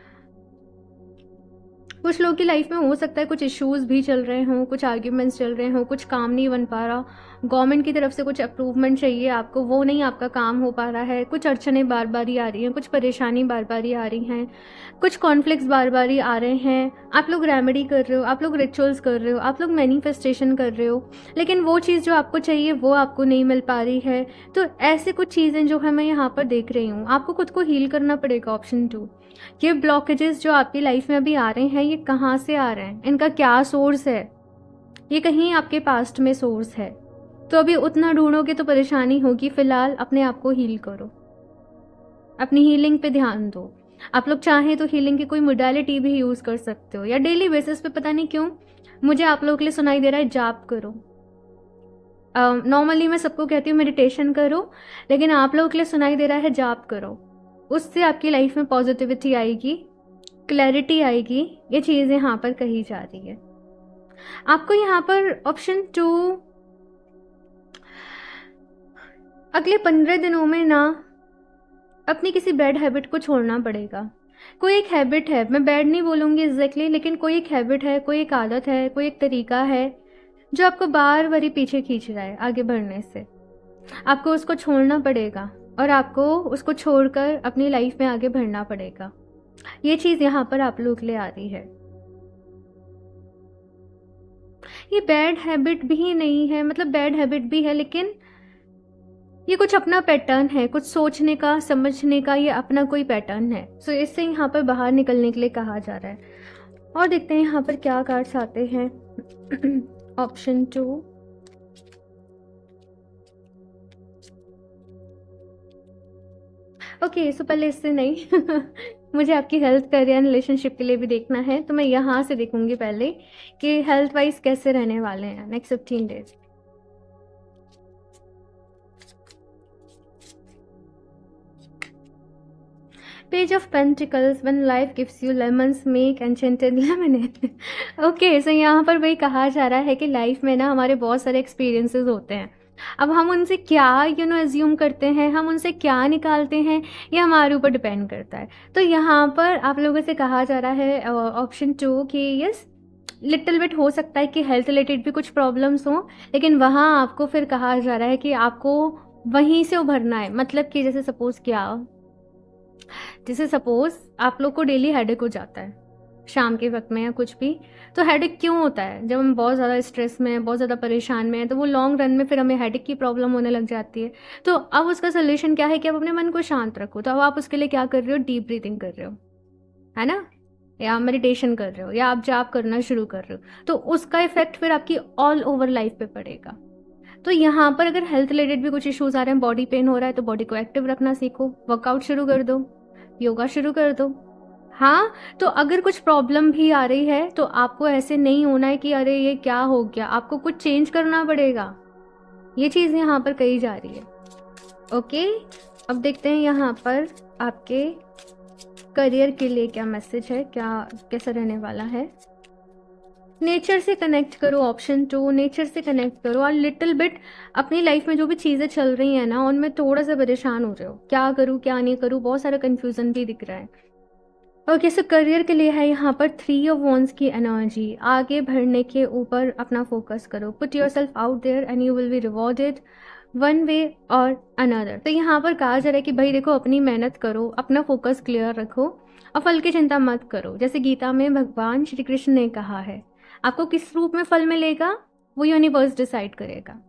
कुछ लोगों की लाइफ में हो सकता है कुछ इश्यूज भी चल रहे हों, कुछ आर्ग्यूमेंट्स चल रहे हों, कुछ काम नहीं बन पा रहा, गवर्नमेंट की तरफ से कुछ अप्रूवमेंट चाहिए आपको, वो नहीं आपका काम हो पा रहा है, कुछ अड़चनें बार बार ही आ रही हैं, कुछ परेशानी बार बार ही आ रही हैं, कुछ कॉन्फ्लिक्ट्स बार बार ही आ रहे हैं। आप लोग रेमेडी कर रहे हो, आप लोग रिचुअल्स कर रहे हो, आप लोग मैनिफेस्टेशन कर रहे हो, लेकिन वो चीज़ जो आपको चाहिए वो आपको नहीं मिल पा रही है। तो ऐसे कुछ चीज़ें जो है मैं यहाँ पर देख रही हूँ, आपको खुद को हील करना पड़ेगा। ऑप्शन 2, ये ब्लॉकेजेस जो आपकी लाइफ में अभी आ रहे हैं, ये कहाँ से आ रहे हैं, इनका क्या सोर्स है। ये कहीं आपके पास्ट में सोर्स है, तो अभी उतना ढूंढोगे तो परेशानी होगी। फिलहाल अपने आप को हील करो, अपनी हीलिंग पे ध्यान दो। आप लोग चाहें तो हीलिंग की कोई मोडालिटी भी यूज़ कर सकते हो, या डेली बेसिस पे, पता नहीं क्यों मुझे आप लोगों के लिए सुनाई दे रहा है जाप करो। नॉर्मली मैं सबको कहती हूँ मेडिटेशन करो, लेकिन आप लोगों के लिए सुनाई दे रहा है जाप करो। उससे आपकी लाइफ में पॉजिटिविटी आएगी, क्लैरिटी आएगी, ये चीज़ यहाँ पर कही जा रही है। आपको यहाँ पर ऑप्शन 2 अगले 15 दिनों में ना अपनी किसी बैड हैबिट को छोड़ना पड़ेगा। कोई एक हैबिट है, मैं बैड नहीं बोलूँगी एग्जैक्टली, लेकिन कोई एक हैबिट है, कोई एक आदत है, कोई एक तरीका है जो आपको बार बार पीछे खींच रहा है आगे बढ़ने से। आपको उसको छोड़ना पड़ेगा और आपको उसको छोड़कर अपनी लाइफ में आगे बढ़ना पड़ेगा। ये चीज़ यहाँ पर आप लोग के लिए आ रही है। ये बैड हैबिट भी नहीं है, मतलब बैड हैबिट भी है, लेकिन ये कुछ अपना पैटर्न है, कुछ सोचने का, समझने का, ये अपना कोई पैटर्न है। सो इससे यहाँ पर बाहर निकलने के लिए कहा जा रहा है। और देखते हैं यहाँ पर क्या कार्ड्स आते हैं। Option 2, okay. सो पहले इससे नहीं मुझे आपकी हेल्थ, करियर, रिलेशनशिप के लिए भी देखना है, तो मैं यहाँ से देखूंगी पहले कि हेल्थ वाइज कैसे रहने वाले हैं next 15 days. Page of pentacles, when life gives you lemons make enchanted lemonade. Okay, so यहाँ पर वही कहा जा रहा है कि लाइफ में ना हमारे बहुत सारे एक्सपीरियंसेस होते हैं। अब हम उनसे क्या एज्यूम करते हैं, हम उनसे क्या निकालते हैं, ये हमारे ऊपर डिपेंड करता है। तो यहाँ पर आप लोगों से कहा जा रहा है ऑप्शन 2 कि यस, लिटिल बिट हो सकता है कि हेल्थ रिलेटेड भी कुछ प्रॉब्लम्स हों, लेकिन वहाँ आपको फिर कहा जा रहा है कि आपको वहीं से उभरना है। मतलब कि जैसे सपोज आप लोग को डेली हेडेक हो जाता है शाम के वक्त में या कुछ भी, तो हेडेक क्यों होता है? जब हम बहुत ज़्यादा स्ट्रेस में हैं, बहुत ज़्यादा परेशान में हैं, तो वो लॉन्ग रन में फिर हमें हेडेक की प्रॉब्लम होने लग जाती है। तो अब उसका सोल्यूशन क्या है कि आप अपने मन को शांत रखो। तो अब आप उसके लिए क्या कर रहे हो? डीप ब्रीथिंग कर रहे हो, है ना, या मेडिटेशन कर रहे हो, या आप जाप करना शुरू कर रहे हो। तो उसका इफेक्ट फिर आपकी ऑल ओवर लाइफ पे पड़ेगा। तो यहाँ पर अगर हेल्थ रिलेटेड भी कुछ इश्यूज आ रहे हैं, बॉडी पेन हो रहा है, तो बॉडी को एक्टिव रखना सीखो, वर्कआउट शुरू कर दो, योगा शुरू कर दो। हाँ, तो अगर कुछ प्रॉब्लम भी आ रही है तो आपको ऐसे नहीं होना है कि अरे ये क्या हो गया, आपको कुछ चेंज करना पड़ेगा। ये चीज़ यहाँ पर कही जा रही है। ओके, अब देखते हैं यहाँ पर आपके करियर के लिए क्या मैसेज है, क्या कैसा रहने वाला है। नेचर से कनेक्ट करो, ऑप्शन 2, नेचर से कनेक्ट करो। और लिटिल बिट अपनी लाइफ में जो भी चीज़ें चल रही हैं ना, उनमें थोड़ा सा परेशान हो रहे हो, क्या करूँ क्या नहीं करूँ, बहुत सारा कन्फ्यूज़न भी दिख रहा है। ओके, सो करियर के लिए है यहाँ पर 3 ऑफ वॉन्ड्स की एनर्जी। आगे बढ़ने के ऊपर अपना फोकस करो, put yourself out there and you will be rewarded one way और अनदर। तो यहाँ पर कहा जा रहा है कि भाई देखो, अपनी मेहनत करो, अपना फोकस क्लियर रखो और फल की चिंता मत करो। जैसे गीता में भगवान श्री कृष्ण ने कहा है, आपको किस रूप में फल मिलेगा वो यूनिवर्स डिसाइड करेगा,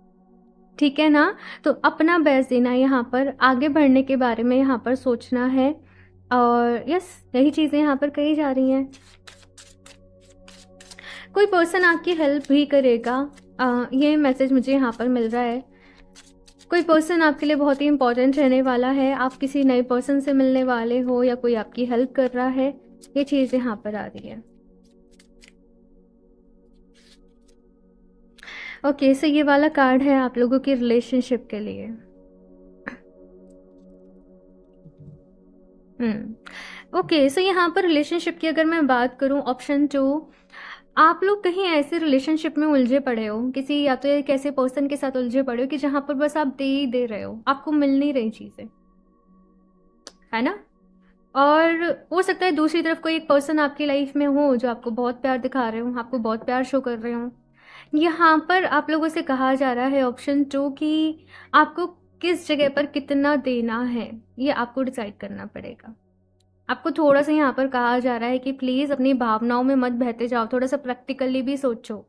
ठीक है ना। तो अपना बेस्ट देना, यहाँ पर आगे बढ़ने के बारे में यहाँ पर सोचना है। और यस, यही चीज़ें यहाँ पर कही जा रही हैं। कोई पर्सन आपकी हेल्प भी करेगा, ये मैसेज मुझे यहाँ पर मिल रहा है। कोई पर्सन आपके लिए बहुत ही इंपॉर्टेंट रहने वाला है, आप किसी नए पर्सन से मिलने वाले हो या कोई आपकी हेल्प कर रहा है, ये चीज़ यहाँ पर आ रही है। ओके, सो ये वाला कार्ड है आप लोगों की रिलेशनशिप के लिए। ओके, सो यहाँ पर रिलेशनशिप की अगर मैं बात करूँ, ऑप्शन 2, आप लोग कहीं ऐसे रिलेशनशिप में उलझे पड़े हो, किसी या तो एक ऐसे पर्सन के साथ उलझे पड़े हो कि जहाँ पर बस आप दे ही दे रहे हो, आपको मिल नहीं रही चीज़ें, है ना। और हो सकता है दूसरी तरफ कोई एक पर्सन आपकी लाइफ में हो जो आपको बहुत प्यार दिखा रहे हो, आपको बहुत प्यार शो कर रहे हो। यहाँ पर आप लोगों से कहा जा रहा है ऑप्शन 2 कि आपको किस जगह पर कितना देना है, ये आपको डिसाइड करना पड़ेगा। आपको थोड़ा सा यहाँ पर कहा जा रहा है कि प्लीज़ अपनी भावनाओं में मत बहते जाओ, थोड़ा सा प्रैक्टिकली भी सोचो।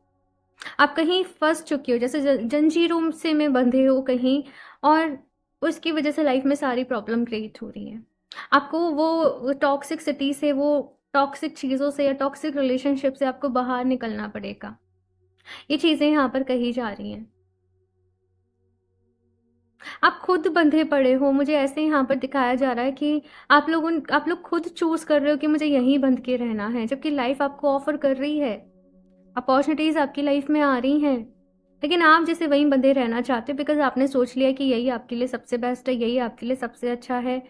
आप कहीं फंस चुके हो, जैसे जंजीरों से में बंधे हो कहीं, और उसकी वजह से लाइफ में सारी प्रॉब्लम क्रिएट हो रही हैं। आपको वो टॉक्सिक सिटी से, वो टॉक्सिक चीज़ों से या टॉक्सिक रिलेशनशिप से आपको बाहर निकलना पड़ेगा। ये चीज़ें यहाँ पर कही जा रही हैं। आप खुद बंधे पड़े हो, मुझे ऐसे यहाँ पर दिखाया जा रहा है कि आप लोग खुद चूज कर रहे हो कि मुझे यहीं बंध के रहना है, जबकि लाइफ आपको ऑफर कर रही है, अपॉर्चुनिटीज आपकी लाइफ में आ रही हैं, लेकिन आप जैसे वहीं बंधे रहना चाहते हो बिकॉज आपने सोच लिया कि यही आपके लिए सबसे बेस्ट है, यही आपके लिए सबसे अच्छा है।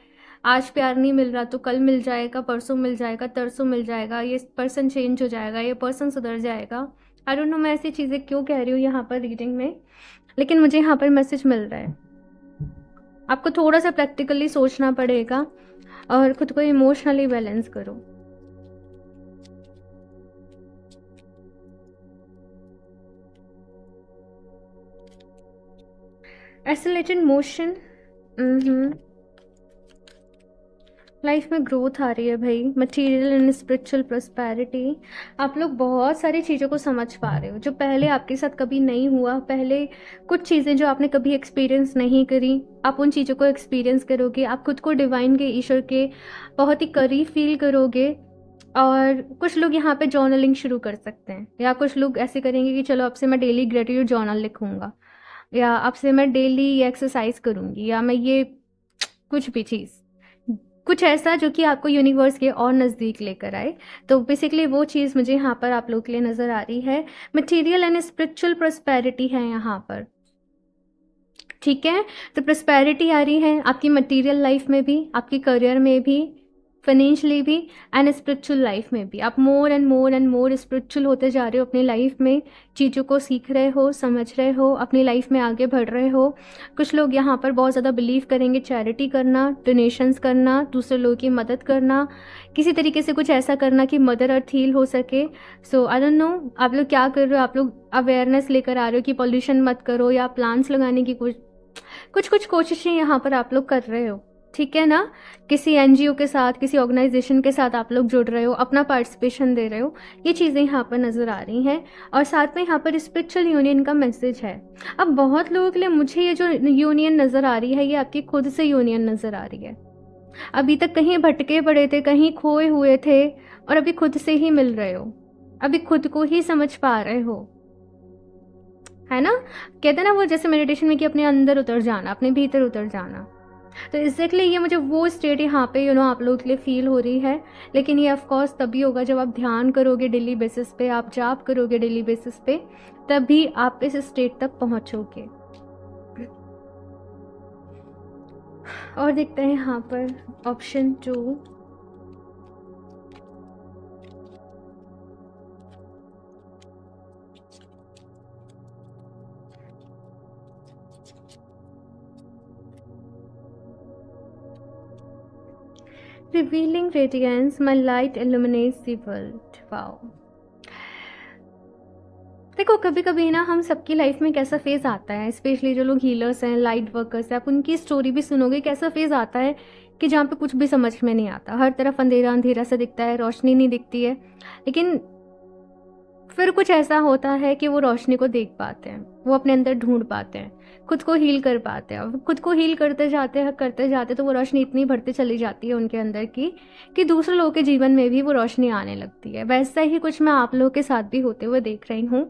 आज प्यार नहीं मिल रहा तो कल मिल जाएगा, परसों मिल जाएगा, तरसों मिल जाएगा, ये पर्सन चेंज हो जाएगा, ये पर्सन सुधर जाएगा। आई डोंट नो मैं ऐसी चीज़ें क्यों कह रही हूँ यहाँ पर रीडिंग में, लेकिन मुझे यहाँ पर मैसेज मिल रहा है। आपको थोड़ा सा प्रैक्टिकली सोचना पड़ेगा और खुद को इमोशनली बैलेंस करो। एक्सेलरेटेड मोशन, लाइफ में ग्रोथ आ रही है भाई, मटेरियल एंड स्पिरिचुअल प्रोस्पेरिटी। आप लोग बहुत सारी चीज़ों को समझ पा रहे हो जो पहले आपके साथ कभी नहीं हुआ। पहले कुछ चीज़ें जो आपने कभी एक्सपीरियंस नहीं करी, आप उन चीज़ों को एक्सपीरियंस करोगे। आप खुद को डिवाइन के, ईश्वर के बहुत ही करीब फील करोगे। और कुछ लोग यहाँ पे जर्नलिंग शुरू कर सकते हैं, या कुछ लोग ऐसे करेंगे कि चलो अब से मैं डेली ग्रेटिट्यूड जर्नल लिखूंगा, या अब से मैं डेली ये एक्सरसाइज करूंगी, या मैं ये कुछ भी चीज़, कुछ ऐसा जो कि आपको यूनिवर्स के और नज़दीक लेकर आए। तो बेसिकली वो चीज़ मुझे यहाँ पर आप लोगों के लिए नज़र आ रही है। मटेरियल एंड स्पिरिचुअल प्रोस्पेरिटी है यहाँ पर, ठीक है। तो प्रोस्पेरिटी आ रही है आपकी मटेरियल लाइफ में भी, आपकी करियर में भी, फाइनेंशियली भी, एंड स्पिरिचुअल लाइफ में भी। आप मोर एंड मोर स्पिरिचुअल होते जा रहे हो अपनी लाइफ में। चीज़ों को सीख रहे हो, समझ रहे हो, अपनी लाइफ में आगे बढ़ रहे हो। कुछ लोग यहाँ पर बहुत ज़्यादा बिलीव करेंगे चैरिटी करना, डोनेशंस करना, दूसरे लोगों की मदद करना, किसी तरीके से कुछ ऐसा करना कि मदर अर्थ हील हो सके। सो आई डोंट नो आप लोग क्या कर रहे हो। आप लोग अवेयरनेस लेकर आ रहे हो कि पॉल्यूशन मत करो, या प्लांट्स लगाने की कुछ कोशिशें यहाँ पर आप लोग कर रहे हो, ठीक है ना। किसी एनजीओ के साथ, किसी ऑर्गेनाइजेशन के साथ आप लोग जुड़ रहे हो, अपना पार्टिसिपेशन दे रहे हो। ये चीज़ें यहाँ पर नज़र आ रही हैं। और साथ में यहाँ पर स्पिरिचुअल यूनियन का मैसेज है। अब बहुत लोगों के लिए मुझे ये जो यूनियन नज़र आ रही है, ये आपकी खुद से यूनियन नज़र आ रही है। अभी तक कहीं भटके पड़े थे, कहीं खोए हुए थे, और अभी खुद से ही मिल रहे हो, अभी खुद को ही समझ पा रहे हो, है ना। कहते हैं ना वो जैसे मेडिटेशन में कि अपने अंदर उतर जाना, अपने भीतर उतर जाना। तो एग्जैक्टली ये मुझे वो स्टेट यहाँ पे आप लोगों के लिए फील हो रही है। लेकिन ये ऑफकोर्स तभी होगा जब आप ध्यान करोगे डेली बेसिस पे, आप जाप करोगे डेली बेसिस पे, तभी आप इस स्टेट तक पहुँचोगे। और देखते हैं यहाँ पर option 2। Revealing radiance, my light illuminates the world. Wow. देखो कभी कभी ना हम सबकी लाइफ में कैसा फेज आता है, स्पेशली जो लोग हीलर्स हैं, लाइट वर्कर्स हैं, आप उनकी स्टोरी भी सुनोगे। कैसा फेज आता है कि जहाँ पे कुछ भी समझ में नहीं आता, हर तरफ अंधेरा अंधेरा सा दिखता है, रोशनी नहीं दिखती है। लेकिन फिर कुछ ऐसा होता है कि वो रोशनी को देख पाते हैं, वो अपने अंदर ढूंढ पाते हैं, खुद को हील कर पाते हैं। और खुद को हील करते जाते तो वो रोशनी इतनी बढ़ती चली जाती है उनके अंदर की कि दूसरे लोगों के जीवन में भी वो रोशनी आने लगती है। वैसा ही कुछ मैं आप लोगों के साथ भी होते हुए देख रही हूँ।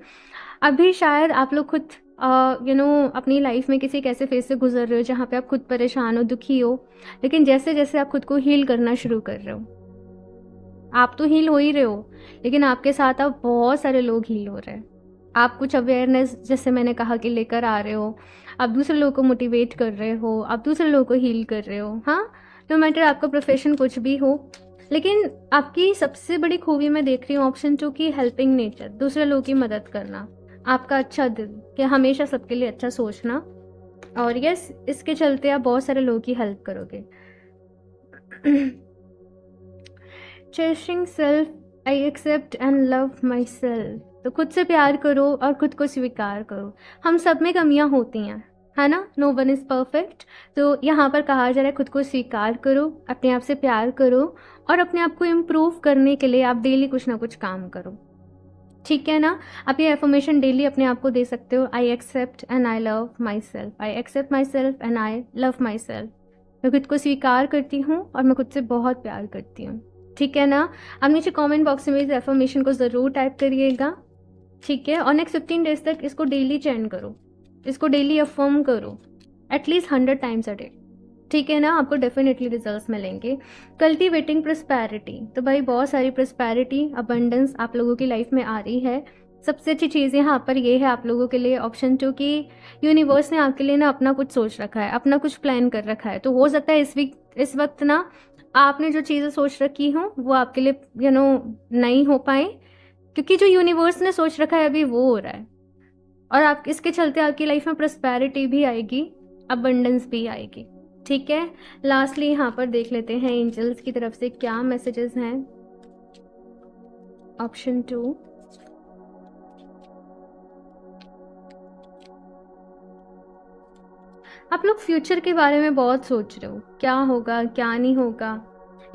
अभी शायद आप लोग खुद अपनी लाइफ में किसी एक ऐसे फेज से गुजर रहे हो जहाँ पे आप खुद परेशान हो, दुखी हो। लेकिन जैसे जैसे आप खुद को हील करना शुरू कर रहे हो, आप तो हील हो ही रहे हो, लेकिन आपके साथ अब बहुत सारे लोग हील हो रहे हैं। आप कुछ अवेयरनेस, जैसे मैंने कहा कि लेकर आ रहे हो, आप दूसरे लोगों को मोटिवेट कर रहे हो, आप दूसरे लोगों को हील कर रहे हो। हाँ, नो मैटर आपका प्रोफेशन कुछ भी हो, लेकिन आपकी सबसे बड़ी खूबी मैं देख रही हूँ ऑप्शन 2 की, हेल्पिंग नेचर, दूसरे लोगों की मदद करना, आपका अच्छा दिल कि हमेशा सबके लिए अच्छा सोचना। और यस, इसके चलते आप बहुत सारे लोगों की हेल्प करोगे। Cherishing self, I accept and love myself. तो खुद से प्यार करो और खुद को स्वीकार करो। हम सब में कमियां होती हैं, है ना, नो वन इज़ परफेक्ट। तो यहाँ पर कहा जा रहा है खुद को स्वीकार करो, अपने आप से प्यार करो, और अपने आप को इम्प्रूव करने के लिए आप डेली कुछ ना कुछ काम करो, ठीक है ना। आप ये एफर्मेशन डेली अपने आप को दे सकते हो, I accept and I love myself, I accept myself and I love myself. मैं खुद को स्वीकार करती हूँ और मैं खुद से बहुत प्यार करती हूँ, ठीक है ना। आप नीचे कमेंट बॉक्स में इस एफर्मेशन को ज़रूर टाइप करिएगा, ठीक है। और नेक्स्ट 15 डेज तक इसको डेली चैन करो, इसको डेली अफर्म करो, एटलीस्ट 100 टाइम्स अ डे, ठीक है ना। आपको डेफिनेटली रिजल्ट्स मिलेंगे। कल्टिवेटिंग प्रॉस्पेरिटी, तो भाई बहुत सारी प्रॉस्पेरिटी, अबंडेंस आप लोगों की लाइफ में आ रही है। सबसे अच्छी चीज़ यहाँ पर ये है आप लोगों के लिए ऑप्शन 2 की, यूनिवर्स ने आपके लिए ना अपना कुछ सोच रखा है, अपना कुछ प्लान कर रखा है। तो हो सकता है इस वक्त ना आपने जो चीज़ें सोच रखी हों वो आपके लिए नहीं हो पाए, क्योंकि जो यूनिवर्स ने सोच रखा है अभी वो हो रहा है। और आप इसके चलते आपकी लाइफ में प्रॉस्पेरिटी भी आएगी, अबंडेंस भी आएगी, ठीक है। लास्टली यहाँ पर देख लेते हैं एंजल्स की तरफ से क्या मैसेजेस हैं। ऑप्शन 2, आप लोग फ्यूचर के बारे में बहुत सोच रहे हो, क्या होगा क्या नहीं होगा।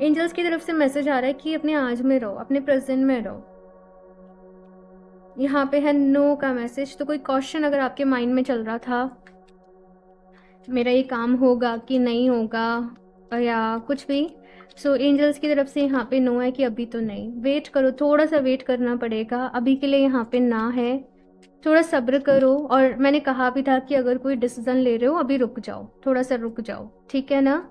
एंजल्स की तरफ से मैसेज आ रहा है कि अपने आज में रहो, अपने प्रेजेंट में रहो। यहाँ पे है नो का मैसेज। तो कोई क्वेश्चन अगर आपके माइंड में चल रहा था, मेरा ये काम होगा कि नहीं होगा या कुछ भी, सो एंजल्स की तरफ से यहाँ पे नो है कि अभी तो नहीं, वेट करो, थोड़ा सा वेट करना पड़ेगा, अभी के लिए यहाँ पे ना है, थोड़ा सब्र करो। और मैंने कहा भी था कि अगर कोई डिसीजन ले रहे हो अभी रुक जाओ, थोड़ा सा रुक जाओ, ठीक है ना।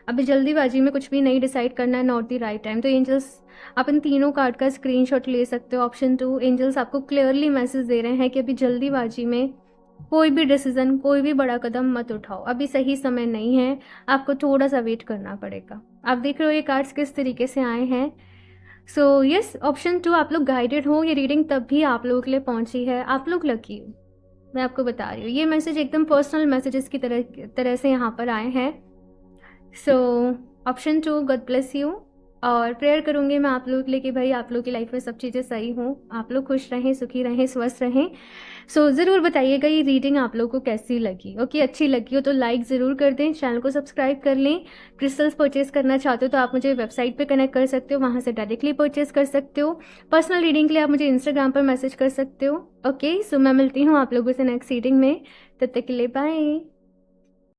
अभी जल्दीबाजी में कुछ भी नहीं डिसाइड करना है, नॉट द राइट टाइम। तो एंजल्स, आप इन तीनों कार्ड का स्क्रीनशॉट ले सकते हो। ऑप्शन 2, एंजल्स आपको क्लियरली मैसेज दे रहे हैं कि अभी जल्दीबाजी में कोई भी डिसीजन, कोई भी बड़ा कदम मत उठाओ, अभी सही समय नहीं है, आपको थोड़ा सा वेट करना पड़ेगा। आप देख रहे हो ये कार्ड्स किस तरीके से आए हैं। सो यस, ऑप्शन 2, आप लोग गाइडेड हो, ये रीडिंग तब भी आप लोगों के लिए पहुंची है, आप लोग लकी हो, मैं आपको बता रही हूँ। ये मैसेज एकदम पर्सनल मैसेजेस की तरह से यहाँ पर आए हैं। So option 2, God bless you. और प्रेयर करूँगी मैं आप लोगों के लिए कि भाई आप लोगों की लाइफ में सब चीज़ें सही हों, आप लोग खुश रहें, सुखी रहें, स्वस्थ रहें। सो ज़रूर बताइएगा ये रीडिंग आप लोगों को कैसी लगी। ओके, अच्छी लगी हो तो लाइक ज़रूर कर दें, चैनल को सब्सक्राइब कर लें। क्रिस्टल्स परचेज करना चाहते हो तो आप मुझे वेबसाइट पे कनेक्ट कर सकते हो, वहाँ से डायरेक्टली परचेज कर सकते हो। पर्सनल रीडिंग के लिए आप मुझे इंस्टाग्राम पर मैसेज कर सकते हो। ओके, सो मैं मिलती हूँ आप लोगों से नेक्स्ट रीडिंग में, तब तक के लिए बाय।